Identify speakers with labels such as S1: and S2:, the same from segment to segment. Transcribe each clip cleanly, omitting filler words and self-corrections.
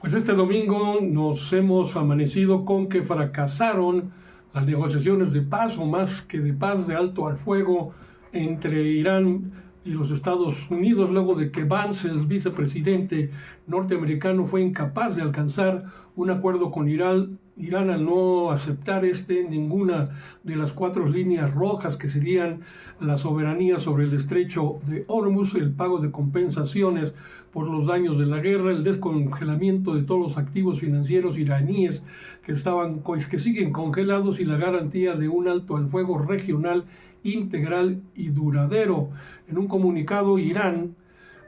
S1: Pues este domingo nos hemos amanecido con que fracasaron las negociaciones de paz, o más que de paz, de alto al fuego entre Irán y los Estados Unidos, luego de que Vance, el vicepresidente norteamericano, fue incapaz de alcanzar un acuerdo con Irán al no aceptar ninguna de las cuatro líneas rojas, que serían la soberanía sobre el estrecho de Hormuz, el pago de compensaciones por los daños de la guerra, el descongelamiento de todos los activos financieros iraníes que siguen congelados, y la garantía de un alto al fuego regional integral y duradero. En un comunicado,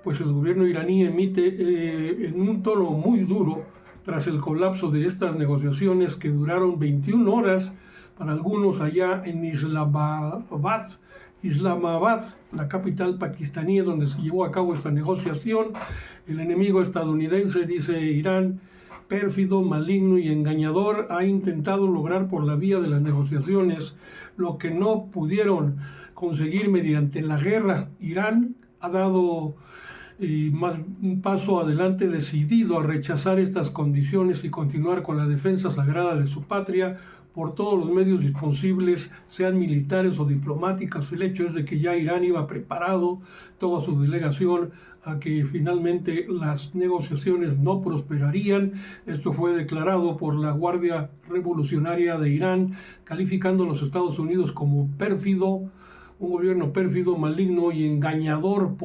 S1: pues el gobierno iraní emite en un tono muy duro, tras el colapso de estas negociaciones que duraron 21 horas para algunos allá en Islamabad, la capital pakistaní donde se llevó a cabo esta negociación. El enemigo estadounidense, dice Irán, pérfido, maligno y engañador, ha intentado lograr por la vía de las negociaciones lo que no pudieron conseguir mediante la guerra. Irán ha dado un paso adelante decidido a rechazar estas condiciones y continuar con la defensa sagrada de su patria por todos los medios disponibles, sean militares o diplomáticos. El hecho es de que ya Irán iba preparado, toda su delegación, a que finalmente las negociaciones no prosperarían. Esto fue declarado por la Guardia Revolucionaria de Irán, calificando a los Estados Unidos como pérfido, un gobierno pérfido, maligno y engañador,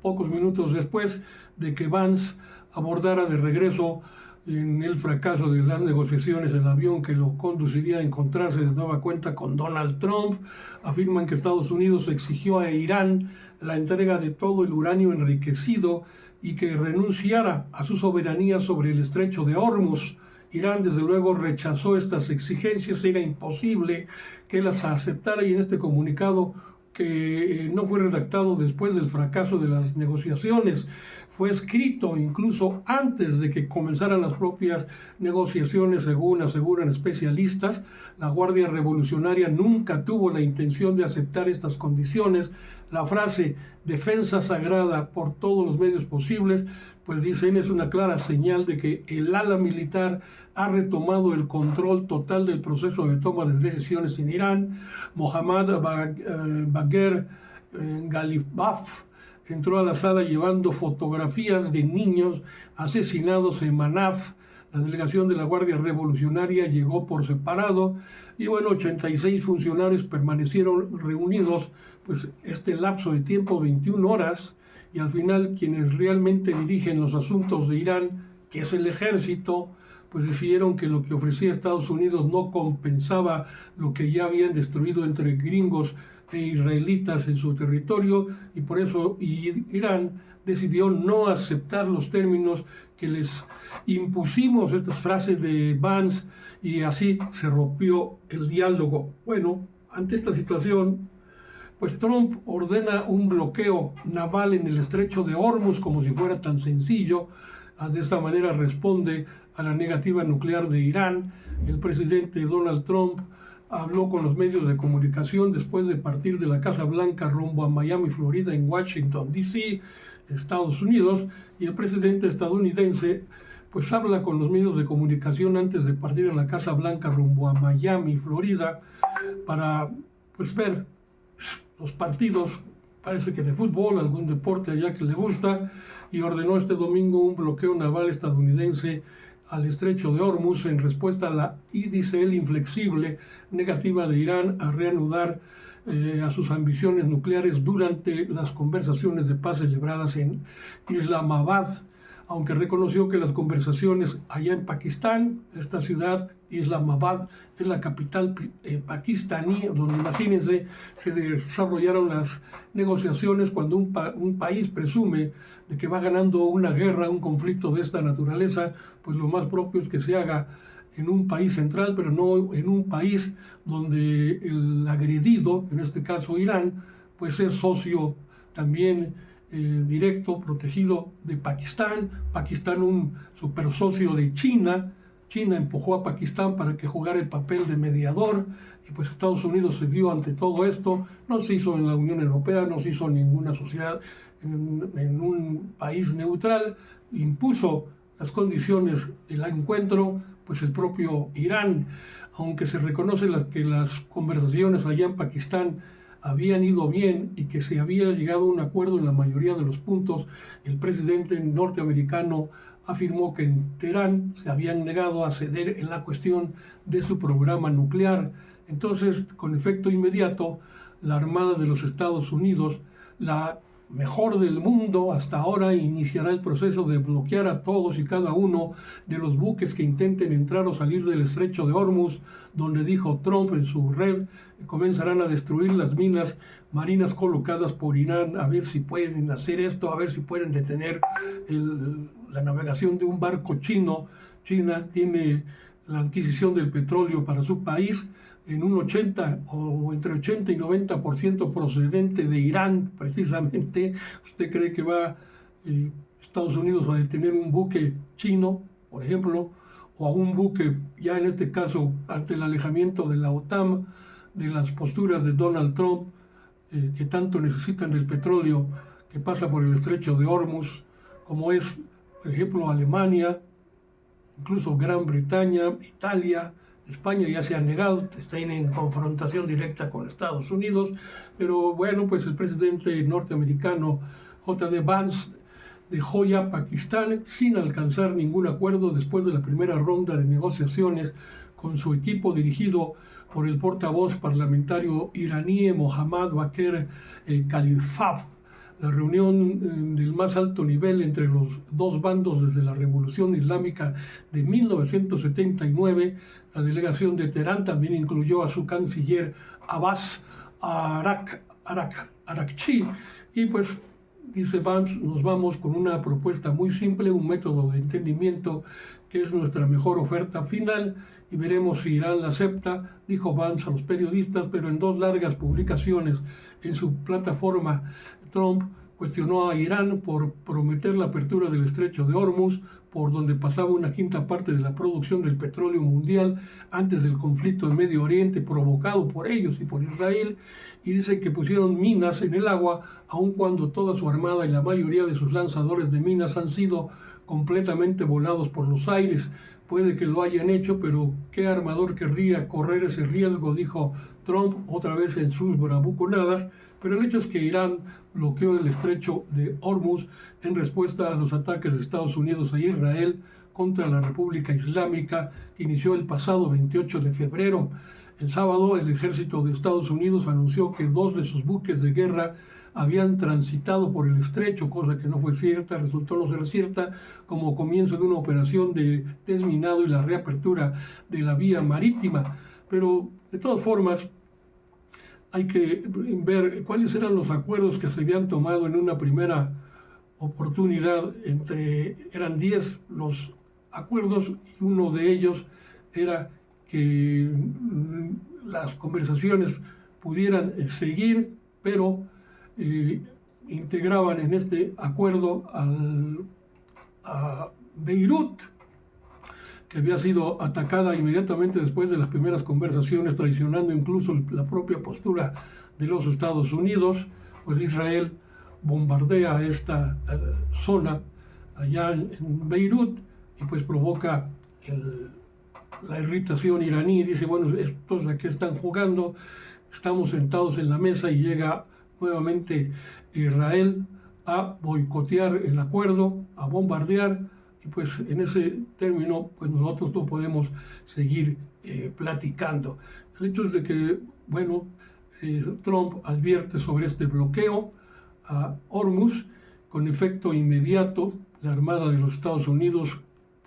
S1: pocos minutos después de que Vance abordara de regreso en el fracaso de las negociaciones el avión que lo conduciría a encontrarse de nueva cuenta con Donald Trump. Afirman que Estados Unidos exigió a Irán la entrega de todo el uranio enriquecido y que renunciara a su soberanía sobre el estrecho de Hormuz. Irán, desde luego, rechazó estas exigencias. Era imposible que las aceptara, y en este comunicado, que no fue redactado después del fracaso de las negociaciones, fue escrito incluso antes de que comenzaran las propias negociaciones, según aseguran especialistas. La Guardia Revolucionaria nunca tuvo la intención de aceptar estas condiciones. La frase "defensa sagrada por todos los medios posibles", pues dicen, es una clara señal de que el ala militar ha retomado el control total del proceso de toma de decisiones en Irán. Mohammad Bagher Ghalibaf entró a la sala llevando fotografías de niños asesinados en Manaf. La delegación de la Guardia Revolucionaria llegó por separado y 86 funcionarios permanecieron reunidos pues este lapso de tiempo, 21 horas, y al final quienes realmente dirigen los asuntos de Irán, que es el ejército, pues decidieron que lo que ofrecía Estados Unidos no compensaba lo que ya habían destruido entre gringos e israelitas en su territorio, y por eso Irán decidió no aceptar los términos que les impusimos, estas frases de Vance, y así se rompió el diálogo. Bueno, ante esta situación, pues Trump ordena un bloqueo naval en el estrecho de Hormuz, como si fuera tan sencillo. De esta manera responde a la negativa nuclear de Irán. El presidente Donald Trump habló con los medios de comunicación después de partir de la Casa Blanca rumbo a Miami, Florida, en Washington, D.C., Estados Unidos, y el presidente estadounidense pues habla con los medios de comunicación antes de partir a la Casa Blanca rumbo a Miami, Florida, para pues ver los partidos, parece que de fútbol, algún deporte allá que le gusta, y ordenó este domingo un bloqueo naval estadounidense al estrecho de Hormuz en respuesta a la, y dice él, inflexible negativa de Irán a reanudar a sus ambiciones nucleares durante las conversaciones de paz celebradas en Islamabad, aunque reconoció que las conversaciones allá en Pakistán, esta ciudad, Islamabad, es la capital pakistaní, donde, imagínense, se desarrollaron las negociaciones cuando un país presume de que va ganando una guerra, un conflicto de esta naturaleza, pues lo más propio es que se haga en un país central, pero no en un país donde el agredido, en este caso Irán, pues es socio también directo, protegido de Pakistán. Pakistán, un super socio de China. China empujó a Pakistán para que jugara el papel de mediador, y pues Estados Unidos cedió ante todo esto. No se hizo en la Unión Europea, no se hizo en ninguna sociedad, en un país neutral. Impuso las condiciones del encuentro, pues el propio Irán, aunque se reconoce que las conversaciones allá en Pakistán habían ido bien y que se había llegado a un acuerdo en la mayoría de los puntos, el presidente norteamericano afirmó que en Teherán se habían negado a ceder en la cuestión de su programa nuclear. Entonces, con efecto inmediato, la Armada de los Estados Unidos, la mejor del mundo hasta ahora, iniciará el proceso de bloquear a todos y cada uno de los buques que intenten entrar o salir del estrecho de Hormuz, donde dijo Trump en su red, comenzarán a destruir las minas marinas colocadas por Irán, a ver si pueden hacer esto, a ver si pueden detener la navegación de un barco chino. China tiene la adquisición del petróleo para su país en un 80 o entre 80 y 90% procedente de Irán, precisamente. ¿Usted cree que va Estados Unidos a detener un buque chino, por ejemplo, o a un buque, ya en este caso, ante el alejamiento de la OTAN, de las posturas de Donald Trump, que tanto necesitan del petróleo que pasa por el estrecho de Hormuz, como es, por ejemplo, Alemania, incluso Gran Bretaña, Italia? España ya se ha negado, está en confrontación directa con Estados Unidos, pero bueno, pues el presidente norteamericano J.D. Vance dejó ya Pakistán sin alcanzar ningún acuerdo después de la primera ronda de negociaciones con su equipo dirigido por el portavoz parlamentario iraní Mohammad Bakr Khalilzad. La reunión del más alto nivel entre los dos bandos desde la Revolución Islámica de 1979, la delegación de Teherán también incluyó a su canciller Abbas Araghchi, y pues dice Vance, nos vamos con una propuesta muy simple, un método de entendimiento que es nuestra mejor oferta final y veremos si Irán la acepta, dijo Vance a los periodistas, pero en dos largas publicaciones en su plataforma, Trump cuestionó a Irán por prometer la apertura del estrecho de Hormuz, por donde pasaba una quinta parte de la producción del petróleo mundial antes del conflicto en Medio Oriente provocado por ellos y por Israel, y dicen que pusieron minas en el agua, aun cuando toda su armada y la mayoría de sus lanzadores de minas han sido completamente volados por los aires. Puede que lo hayan hecho, pero ¿qué armador querría correr ese riesgo?, dijo Trump otra vez en sus bravuconadas. Pero el hecho es que Irán bloqueó el estrecho de Hormuz en respuesta a los ataques de Estados Unidos a Israel contra la República Islámica, que inició el pasado 28 de febrero. El sábado, el ejército de Estados Unidos anunció que 2 de sus buques de guerra habían transitado por el estrecho, cosa que no fue cierta, resultó no ser cierta, como comienzo de una operación de desminado y la reapertura de la vía marítima. Pero, de todas formas, hay que ver cuáles eran los acuerdos que se habían tomado en una primera oportunidad. Eran 10 los acuerdos y uno de ellos era que las conversaciones pudieran seguir, pero integraban en este acuerdo a Beirut, que había sido atacada inmediatamente después de las primeras conversaciones, traicionando incluso la propia postura de los Estados Unidos. Pues Israel bombardea esta zona allá en Beirut y pues provoca la irritación iraní. Dice, bueno, estos a qué están jugando, estamos sentados en la mesa, y llega nuevamente Israel a boicotear el acuerdo, a bombardear. Y pues en ese término, pues nosotros no podemos seguir platicando. El hecho es de que, bueno, Trump advierte sobre este bloqueo a Hormuz con efecto inmediato. La Armada de los Estados Unidos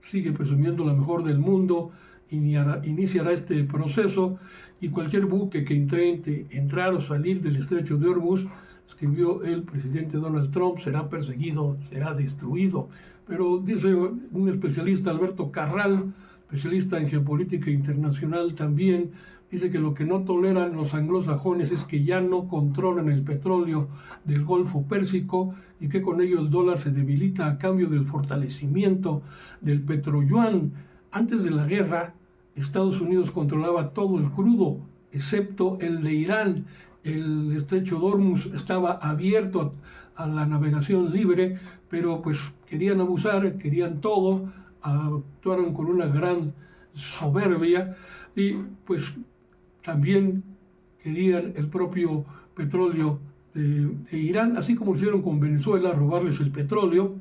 S1: sigue presumiendo la mejor del mundo, iniciará este proceso, y cualquier buque que intente entrar o salir del estrecho de Hormuz, escribió el presidente Donald Trump, será perseguido, será destruido. Pero dice un especialista, Alberto Carral, especialista en geopolítica internacional también, dice que lo que no toleran los anglosajones es que ya no controlan el petróleo del Golfo Pérsico y que con ello el dólar se debilita a cambio del fortalecimiento del petroyuan. Antes de la guerra, Estados Unidos controlaba todo el crudo, excepto el de Irán. El estrecho de Hormuz estaba abierto a la navegación libre, pero pues querían abusar, querían todo, actuaron con una gran soberbia y pues también querían el propio petróleo de Irán, así como lo hicieron con Venezuela, robarles el petróleo,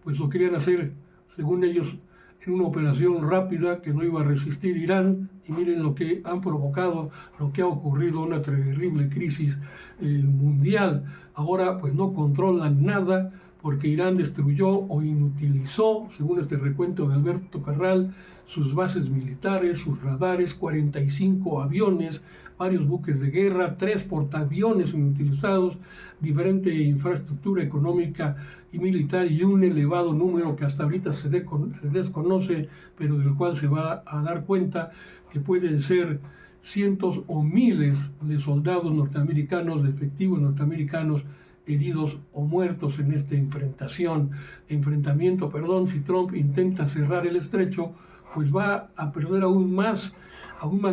S1: pues lo querían hacer, según ellos, en una operación rápida que no iba a resistir Irán, y miren lo que han provocado, lo que ha ocurrido, una terrible crisis mundial. Ahora pues no controlan nada porque Irán destruyó o inutilizó, según este recuento de Alberto Carral, sus bases militares, sus radares, 45 aviones, varios buques de guerra, 3 portaaviones inutilizados, diferente infraestructura económica y militar y un elevado número que hasta ahorita se desconoce, pero del cual se va a dar cuenta que pueden ser cientos o miles de soldados norteamericanos, de efectivos norteamericanos heridos o muertos en este enfrentamiento. Si Trump intenta cerrar el estrecho, pues va a perder aún más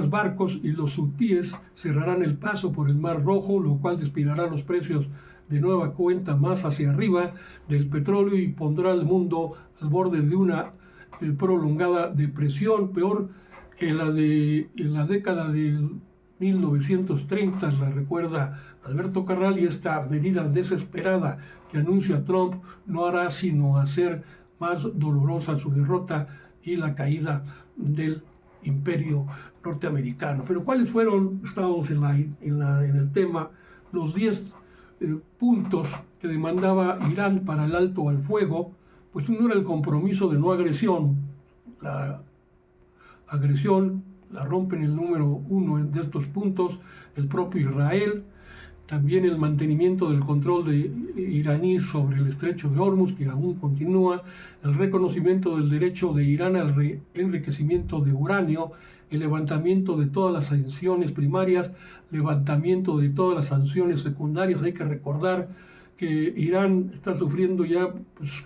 S1: barcos y los hutíes cerrarán el paso por el Mar Rojo, lo cual despirará los precios de nueva cuenta más hacia arriba del petróleo y pondrá al mundo al borde de una prolongada depresión, peor que la de la década de 1930, la recuerda Alberto Carral, y esta medida desesperada que anuncia Trump no hará sino hacer más dolorosa su derrota y la caída del imperio norteamericano. Pero ¿cuáles fueron, estamos en el tema, los 10 puntos que demandaba Irán para el alto al fuego? Pues uno era el compromiso de no agresión. La agresión la rompen el número 1 de estos puntos el propio Israel. También el mantenimiento del control iraní sobre el estrecho de Hormuz, que aún continúa, el reconocimiento del derecho de Irán al enriquecimiento de uranio, el levantamiento de todas las sanciones primarias, levantamiento de todas las sanciones secundarias. Hay que recordar que Irán está sufriendo ya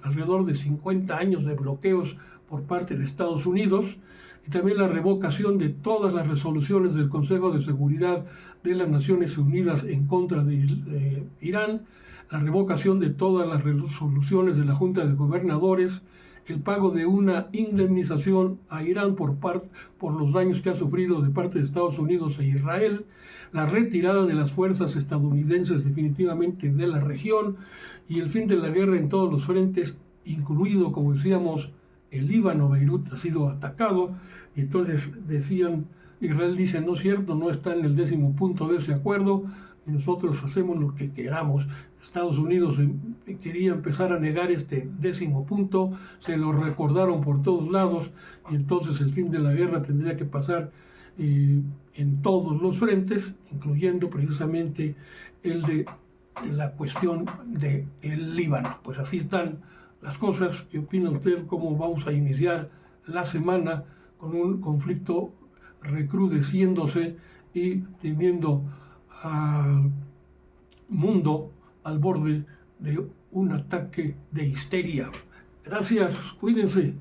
S1: alrededor de 50 años de bloqueos por parte de Estados Unidos, y también la revocación de todas las resoluciones del Consejo de Seguridad de las Naciones Unidas en contra de Irán, la revocación de todas las resoluciones de la Junta de Gobernadores, el pago de una indemnización a Irán por los daños que ha sufrido de parte de Estados Unidos e Israel, la retirada de las fuerzas estadounidenses definitivamente de la región y el fin de la guerra en todos los frentes, incluido, como decíamos, el Líbano. Beirut ha sido atacado, y entonces Israel dice, no es cierto, no está en el 10º punto de ese acuerdo, y nosotros hacemos lo que queramos. Estados Unidos quería empezar a negar este 10º punto, se lo recordaron por todos lados, y entonces el fin de la guerra tendría que pasar en todos los frentes, incluyendo precisamente el de la cuestión del Líbano. Pues así están las cosas. ¿Qué opina usted? ¿Cómo vamos a iniciar la semana con un conflicto recrudeciéndose y teniendo al mundo al borde de un ataque de histeria? Gracias, cuídense.